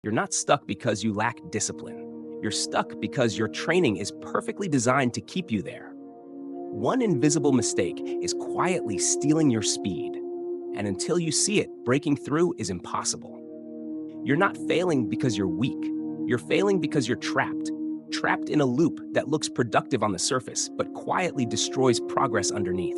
You're not stuck because you lack discipline. You're stuck because your training is perfectly designed to keep you there. One invisible mistake is quietly stealing your speed, and until you see it, breaking through is impossible. You're not failing because you're weak. You're failing because you're trapped in a loop that looks productive on the surface, but quietly destroys progress underneath.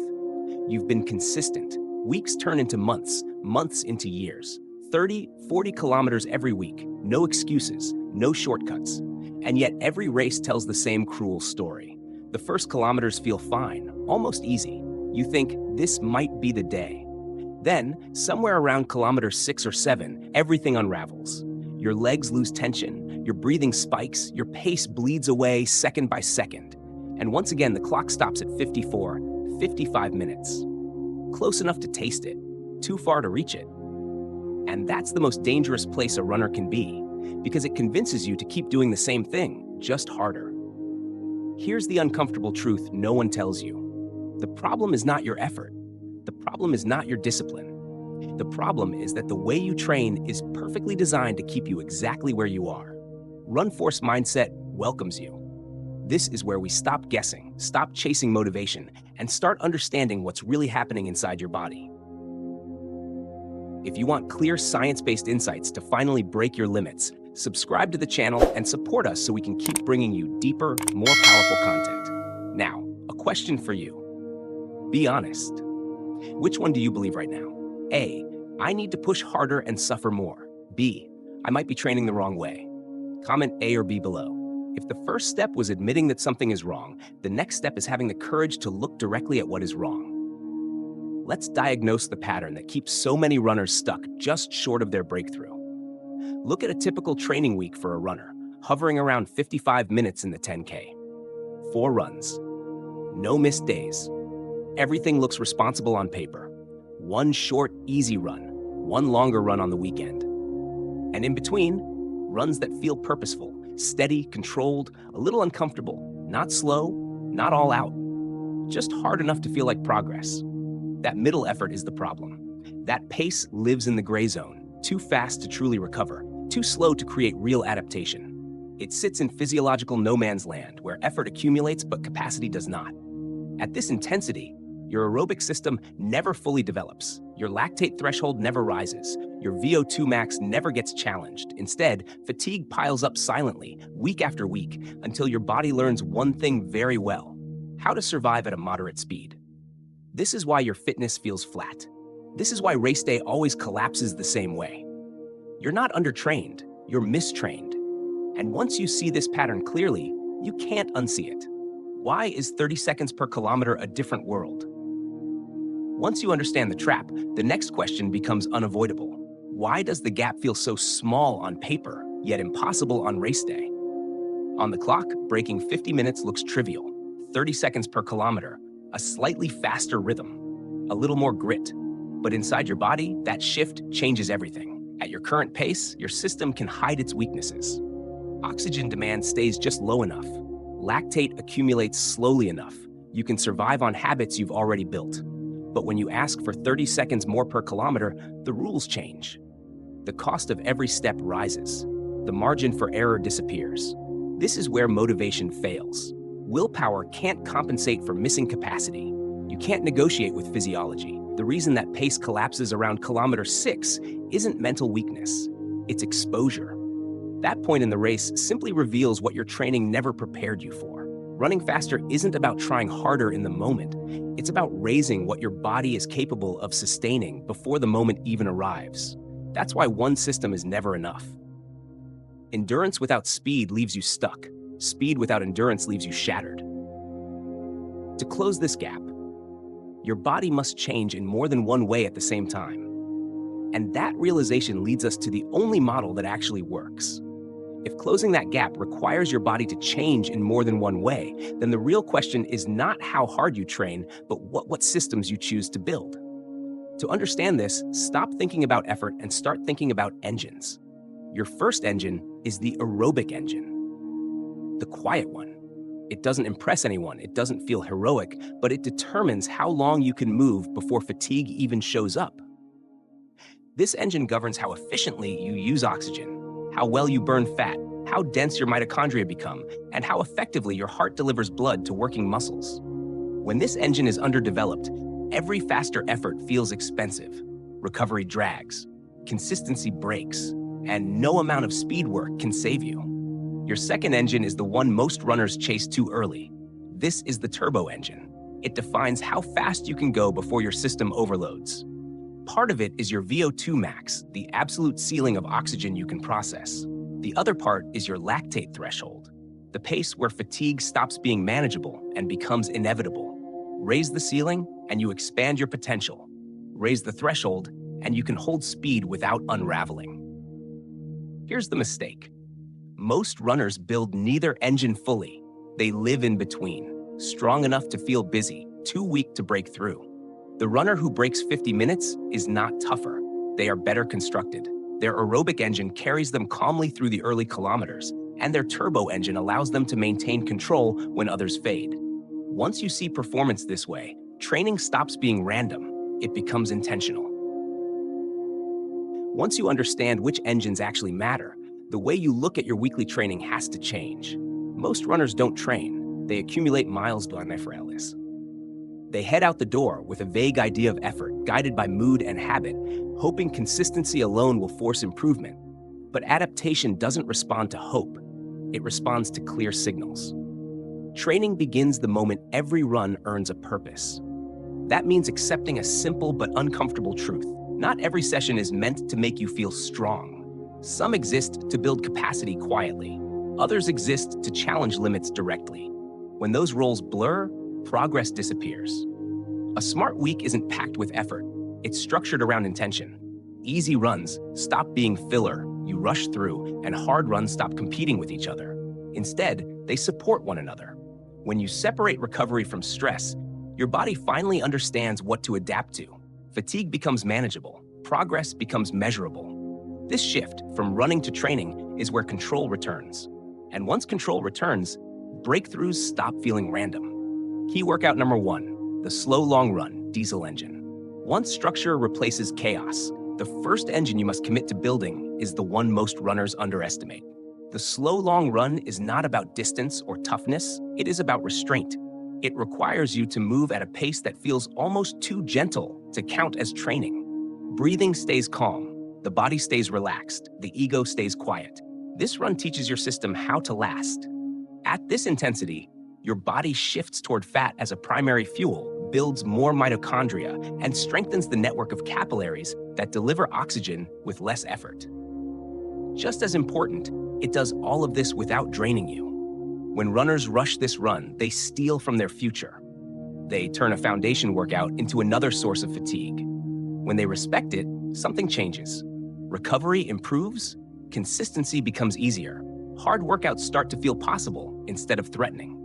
You've been consistent. Weeks turn into months, months into years. 30, 40 kilometers every week, no excuses, no shortcuts. And yet every race tells the same cruel story. The first kilometers feel fine, almost easy. You think, this might be the day. Then, somewhere around kilometer 6 or 7, everything unravels. Your legs lose tension, your breathing spikes, your pace bleeds away second by second. And once again, the clock stops at 54, 55 minutes. Close enough to taste it, too far to reach it. And that's the most dangerous place a runner can be, because it convinces you to keep doing the same thing, just harder. Here's the uncomfortable truth no one tells you. The problem is not your effort. The problem is not your discipline. The problem is that the way you train is perfectly designed to keep you exactly where you are. Run Force Mindset welcomes you. This is where we stop guessing, stop chasing motivation, and start understanding what's really happening inside your body. If you want clear science-based insights to finally break your limits, subscribe to the channel and support us so we can keep bringing you deeper, more powerful content. Now, a question for you. Be honest. Which one do you believe right now? A, I need to push harder and suffer more. B, I might be training the wrong way. Comment A or B below. If the first step was admitting that something is wrong, the next step is having the courage to look directly at what is wrong. Let's diagnose the pattern that keeps so many runners stuck just short of their breakthrough. Look at a typical training week for a runner, hovering around 55 minutes in the 10K. 4 runs. No missed days. Everything looks responsible on paper. 1 short, easy run. 1 longer run on the weekend. And in between, runs that feel purposeful, steady, controlled, a little uncomfortable, not slow, not all out. Just hard enough to feel like progress. That middle effort is the problem. That pace lives in the gray zone, too fast to truly recover, too slow to create real adaptation. It sits in physiological no man's land, where effort accumulates but capacity does not. At this intensity, your aerobic system never fully develops. Your lactate threshold never rises. Your VO2 max never gets challenged. Instead, fatigue piles up silently, week after week, until your body learns one thing very well: how to survive at a moderate speed. This is why your fitness feels flat. This is why race day always collapses the same way. You're not undertrained, you're mistrained. And once you see this pattern clearly, you can't unsee it. Why is 30 seconds per kilometer a different world? Once you understand the trap, the next question becomes unavoidable. Why does the gap feel so small on paper, yet impossible on race day? On the clock, breaking 50 minutes looks trivial. 30 seconds per kilometer, a slightly faster rhythm, a little more grit. But inside your body, that shift changes everything. At your current pace, your system can hide its weaknesses. Oxygen demand stays just low enough. Lactate accumulates slowly enough. You can survive on habits you've already built. But when you ask for 30 seconds more per kilometer, the rules change. The cost of every step rises. The margin for error disappears. This is where motivation fails. Willpower can't compensate for missing capacity. You can't negotiate with physiology. The reason that pace collapses around kilometer 6 isn't mental weakness, it's exposure. That point in the race simply reveals what your training never prepared you for. Running faster isn't about trying harder in the moment. It's about raising what your body is capable of sustaining before the moment even arrives. That's why one system is never enough. Endurance without speed leaves you stuck. Speed without endurance leaves you shattered. To close this gap, your body must change in more than one way at the same time. And that realization leads us to the only model that actually works. If closing that gap requires your body to change in more than one way, then the real question is not how hard you train, but what systems you choose to build. To understand this, stop thinking about effort and start thinking about engines. Your first engine is the aerobic engine. The quiet one. It doesn't impress anyone, it doesn't feel heroic, but it determines how long you can move before fatigue even shows up. This engine governs how efficiently you use oxygen, how well you burn fat, how dense your mitochondria become, and how effectively your heart delivers blood to working muscles. When this engine is underdeveloped, every faster effort feels expensive. Recovery drags, consistency breaks, and no amount of speed work can save you. Your second engine is the one most runners chase too early. This is the turbo engine. It defines how fast you can go before your system overloads. Part of it is your VO2 max, the absolute ceiling of oxygen you can process. The other part is your lactate threshold, the pace where fatigue stops being manageable and becomes inevitable. Raise the ceiling, and you expand your potential. Raise the threshold, and you can hold speed without unraveling. Here's the mistake. Most runners build neither engine fully. They live in between, strong enough to feel busy, too weak to break through. The runner who breaks 50 minutes is not tougher. They are better constructed. Their aerobic engine carries them calmly through the early kilometers, and their turbo engine allows them to maintain control when others fade. Once you see performance this way, training stops being random. It becomes intentional. Once you understand which engines actually matter, the way you look at your weekly training has to change. Most runners don't train. They accumulate miles by Nephrales. They head out the door with a vague idea of effort, guided by mood and habit, hoping consistency alone will force improvement. But adaptation doesn't respond to hope. It responds to clear signals. Training begins the moment every run earns a purpose. That means accepting a simple but uncomfortable truth. Not every session is meant to make you feel strong. Some exist to build capacity quietly. Others exist to challenge limits directly. When those roles blur, progress disappears. A smart week isn't packed with effort. It's structured around intention. Easy runs stop being filler, you rush through, and hard runs stop competing with each other. Instead, they support one another. When you separate recovery from stress, your body finally understands what to adapt to. Fatigue becomes manageable. Progress becomes measurable. This shift from running to training is where control returns. And once control returns, breakthroughs stop feeling random. Key workout number 1, the slow long run diesel engine. Once structure replaces chaos, the first engine you must commit to building is the one most runners underestimate. The slow long run is not about distance or toughness, it is about restraint. It requires you to move at a pace that feels almost too gentle to count as training. Breathing stays calm, the body stays relaxed, the ego stays quiet. This run teaches your system how to last. At this intensity, your body shifts toward fat as a primary fuel, builds more mitochondria, and strengthens the network of capillaries that deliver oxygen with less effort. Just as important, it does all of this without draining you. When runners rush this run, they steal from their future. They turn a foundation workout into another source of fatigue. When they respect it, something changes. Recovery improves, consistency becomes easier. Hard workouts start to feel possible instead of threatening.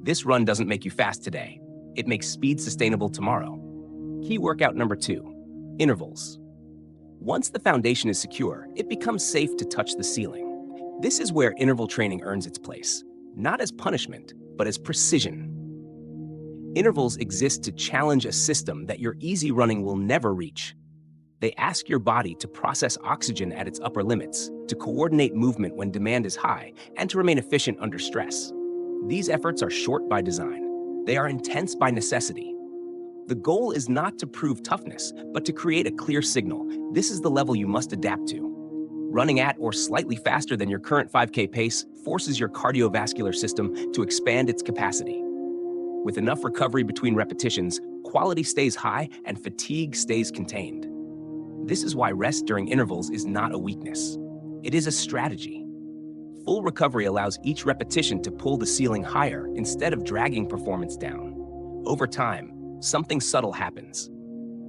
This run doesn't make you fast today. It makes speed sustainable tomorrow. Key workout number 2, intervals. Once the foundation is secure, it becomes safe to touch the ceiling. This is where interval training earns its place, not as punishment, but as precision. Intervals exist to challenge a system that your easy running will never reach. They ask your body to process oxygen at its upper limits, to coordinate movement when demand is high, and to remain efficient under stress. These efforts are short by design. They are intense by necessity. The goal is not to prove toughness, but to create a clear signal. This is the level you must adapt to. Running at or slightly faster than your current 5K pace forces your cardiovascular system to expand its capacity. With enough recovery between repetitions, quality stays high and fatigue stays contained. This is why rest during intervals is not a weakness. It is a strategy. Full recovery allows each repetition to pull the ceiling higher instead of dragging performance down. Over time, something subtle happens.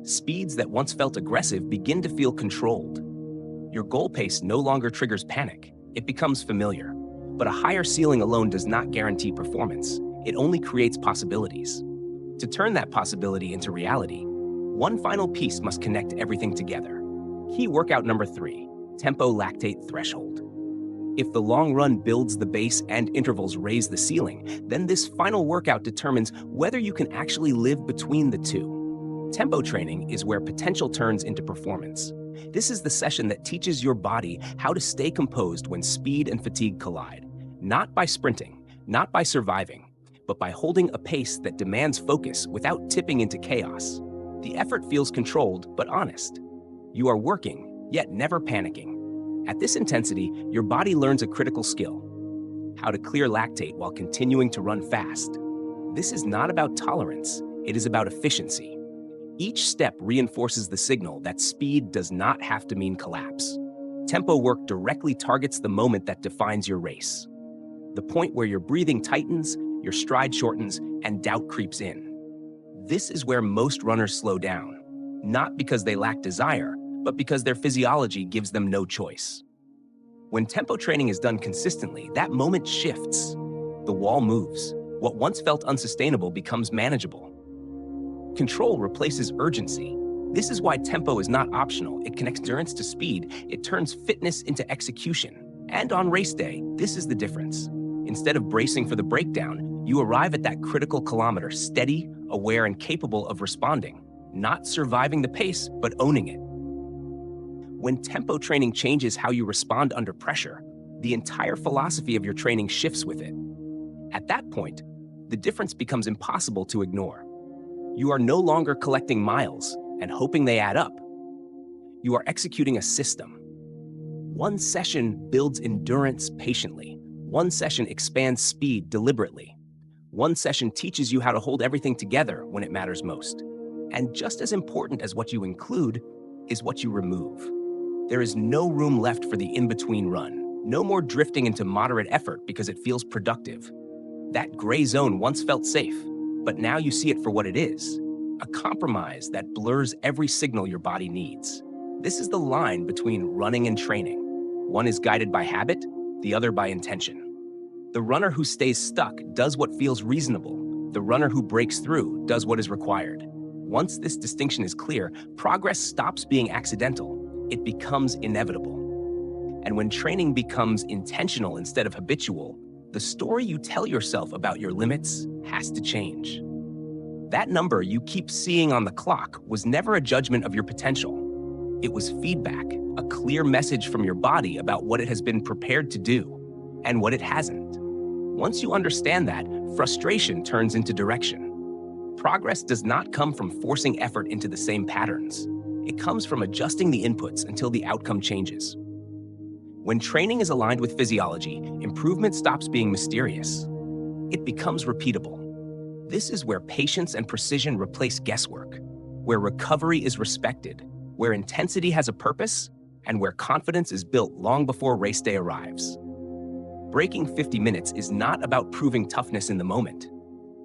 Speeds that once felt aggressive begin to feel controlled. Your goal pace no longer triggers panic. It becomes familiar. But a higher ceiling alone does not guarantee performance. It only creates possibilities. To turn that possibility into reality, one final piece must connect everything together. Key workout number 3, tempo lactate threshold. If the long run builds the base and intervals raise the ceiling, then this final workout determines whether you can actually live between the two. Tempo training is where potential turns into performance. This is the session that teaches your body how to stay composed when speed and fatigue collide, not by sprinting, not by surviving, but by holding a pace that demands focus without tipping into chaos. The effort feels controlled but honest. You are working, yet never panicking. At this intensity, your body learns a critical skill: how to clear lactate while continuing to run fast. This is not about tolerance, it is about efficiency. Each step reinforces the signal that speed does not have to mean collapse. Tempo work directly targets the moment that defines your race. The point where your breathing tightens, your stride shortens, and doubt creeps in. This is where most runners slow down, not because they lack desire, but because their physiology gives them no choice. When tempo training is done consistently, that moment shifts. The wall moves. What once felt unsustainable becomes manageable. Control replaces urgency. This is why tempo is not optional. It connects endurance to speed. It turns fitness into execution. And on race day, this is the difference. Instead of bracing for the breakdown, you arrive at that critical kilometer steady, aware, and capable of responding, not surviving the pace, but owning it. When tempo training changes how you respond under pressure, the entire philosophy of your training shifts with it. At that point, the difference becomes impossible to ignore. You are no longer collecting miles and hoping they add up. You are executing a system. One session builds endurance patiently. One session expands speed deliberately. One session teaches you how to hold everything together when it matters most. And just as important as what you include is what you remove. There is no room left for the in-between run. No more drifting into moderate effort because it feels productive. That gray zone once felt safe, but now you see it for what it is: a compromise that blurs every signal your body needs. This is the line between running and training. One is guided by habit, the other by intention. The runner who stays stuck does what feels reasonable. The runner who breaks through does what is required. Once this distinction is clear, progress stops being accidental. It becomes inevitable. And when training becomes intentional instead of habitual, the story you tell yourself about your limits has to change. That number you keep seeing on the clock was never a judgment of your potential. It was feedback, a clear message from your body about what it has been prepared to do and what it hasn't. Once you understand that, frustration turns into direction. Progress does not come from forcing effort into the same patterns. It comes from adjusting the inputs until the outcome changes. When training is aligned with physiology, improvement stops being mysterious. It becomes repeatable. This is where patience and precision replace guesswork, where recovery is respected, where intensity has a purpose, and where confidence is built long before race day arrives. Breaking 50 minutes is not about proving toughness in the moment.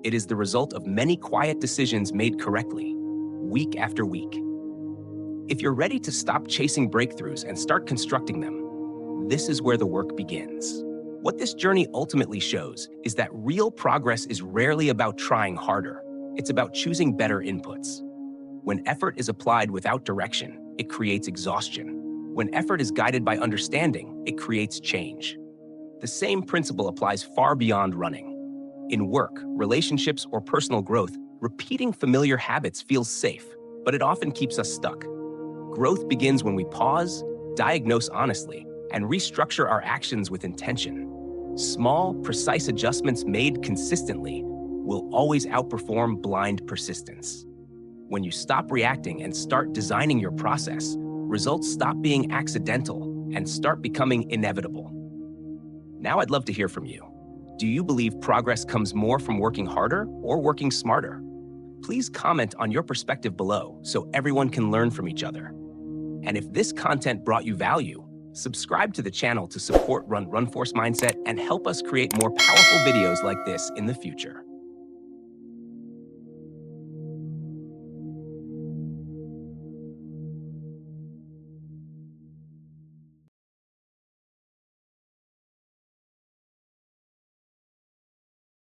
It is the result of many quiet decisions made correctly, week after week. If you're ready to stop chasing breakthroughs and start constructing them, this is where the work begins. What this journey ultimately shows is that real progress is rarely about trying harder. It's about choosing better inputs. When effort is applied without direction, it creates exhaustion. When effort is guided by understanding, it creates change. The same principle applies far beyond running. In work, relationships, or personal growth, repeating familiar habits feels safe, but it often keeps us stuck. Growth begins when we pause, diagnose honestly, and restructure our actions with intention. Small, precise adjustments made consistently will always outperform blind persistence. When you stop reacting and start designing your process, results stop being accidental and start becoming inevitable. Now I'd love to hear from you. Do you believe progress comes more from working harder or working smarter? Please comment on your perspective below so everyone can learn from each other. And if this content brought you value, subscribe to the channel to support Run Force Mindset and help us create more powerful videos like this in the future.